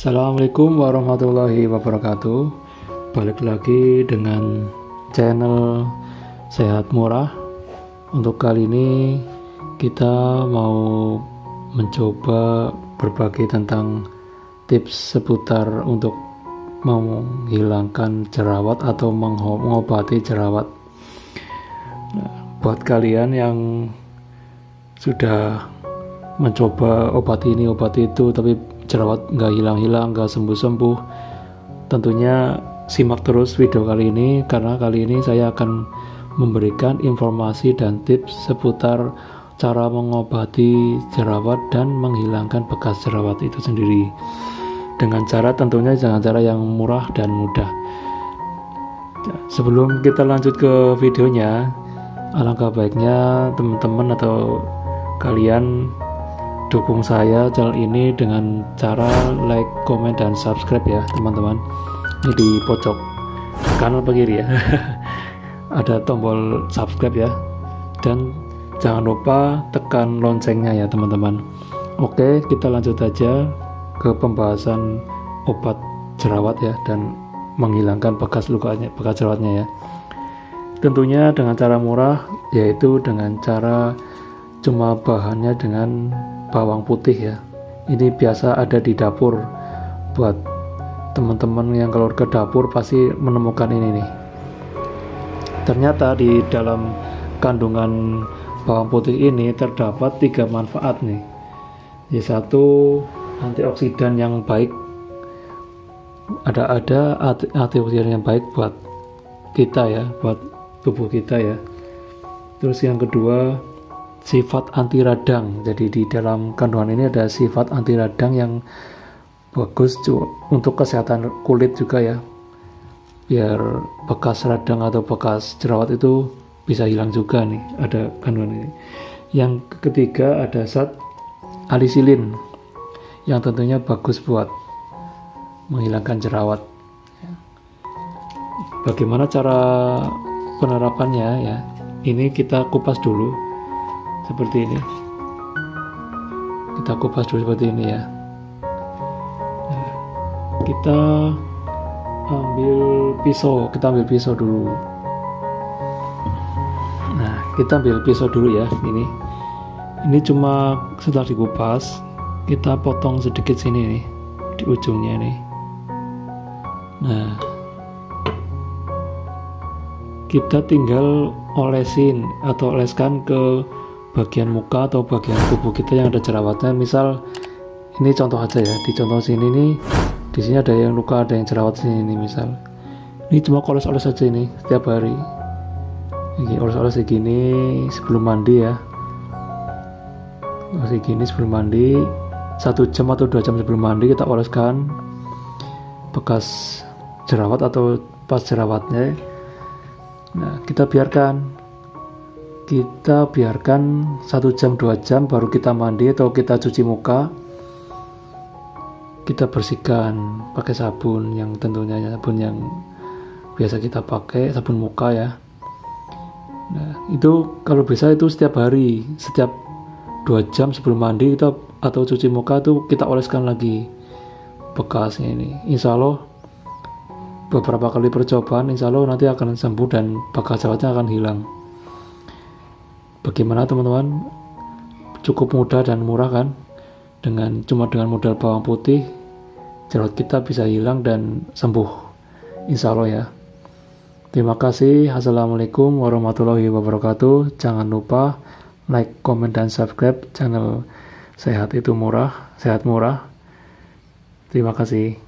Assalamualaikum warahmatullahi wabarakatuh. Balik lagi dengan channel Sehat Murah. Untuk kali ini kita mau mencoba berbagi tentang tips seputar untuk menghilangkan jerawat atau mengobati jerawat. Buat kalian yang sudah mencoba obat ini obat itu tapi jerawat nggak hilang-hilang, nggak sembuh-sembuh, tentunya simak terus video kali ini, karena kali ini saya akan memberikan informasi dan tips seputar cara mengobati jerawat dan menghilangkan bekas jerawat itu sendiri, dengan cara tentunya dengan cara yang murah dan mudah. Sebelum kita lanjut ke videonya, alangkah baiknya teman-teman atau kalian dukung saya channel ini dengan cara like, komen, dan subscribe ya teman-teman. Ini di pojok kanan atau kiri ya ada tombol subscribe ya, dan jangan lupa tekan loncengnya ya teman-teman. Oke, kita lanjut aja ke pembahasan obat jerawat ya, dan menghilangkan bekas lukanya, bekas jerawatnya ya. Tentunya dengan cara murah, yaitu dengan cara cuma bahannya dengan bawang putih ya. Ini biasa ada di dapur. Buat teman-teman yang kalau ke dapur pasti menemukan ini nih. Ternyata di dalam kandungan bawang putih ini terdapat 3 manfaat nih. Yang satu, antioksidan yang baik. Ada antioksidan yang baik buat kita ya, buat tubuh kita ya. Terus yang kedua, sifat anti radang. Jadi di dalam kandungan ini ada sifat anti radang yang bagus untuk kesehatan kulit juga ya, biar bekas radang atau bekas jerawat itu bisa hilang juga nih, ada kandungan ini. Yang ketiga ada zat alisilin yang tentunya bagus buat menghilangkan jerawat. Bagaimana cara penerapannya ya, ini kita kupas dulu seperti ini. Kita kupas dulu seperti ini ya. Nah, kita ambil pisau dulu. Nah, kita ambil pisau dulu ya. Ini cuma setelah dikupas, kita potong sedikit sini nih, di ujungnya nih. Nah, kita tinggal olesin atau oleskan ke bagian muka atau bagian tubuh kita yang ada jerawatnya. Misal ini contoh aja ya, di contoh sini nih, di sini ada yang luka, ada yang jerawat sini nih. Misal ini cuma oles-oles aja ini setiap hari. Ini oles-oles segini sebelum mandi ya, segini sebelum mandi, 1 jam atau 2 jam sebelum mandi kita oleskan bekas jerawat atau pas jerawatnya. Nah, kita biarkan 1 jam 2 jam baru kita mandi atau kita cuci muka. Kita bersihkan pakai sabun yang tentunya sabun yang biasa kita pakai, sabun muka ya. Nah, itu kalau bisa itu setiap hari, setiap 2 jam sebelum mandi kita atau cuci muka itu kita oleskan lagi bekasnya ini. Insya Allah beberapa kali percobaan, insya Allah nanti akan sembuh dan bekas jerawatnya akan hilang. Bagaimana teman-teman? Cukup mudah dan murah kan? Dengan modal bawang putih, jerawat kita bisa hilang dan sembuh, insya Allah ya. Terima kasih. Assalamualaikum warahmatullahi wabarakatuh. Jangan lupa like, komen, dan subscribe channel Sehat Murah. Terima kasih.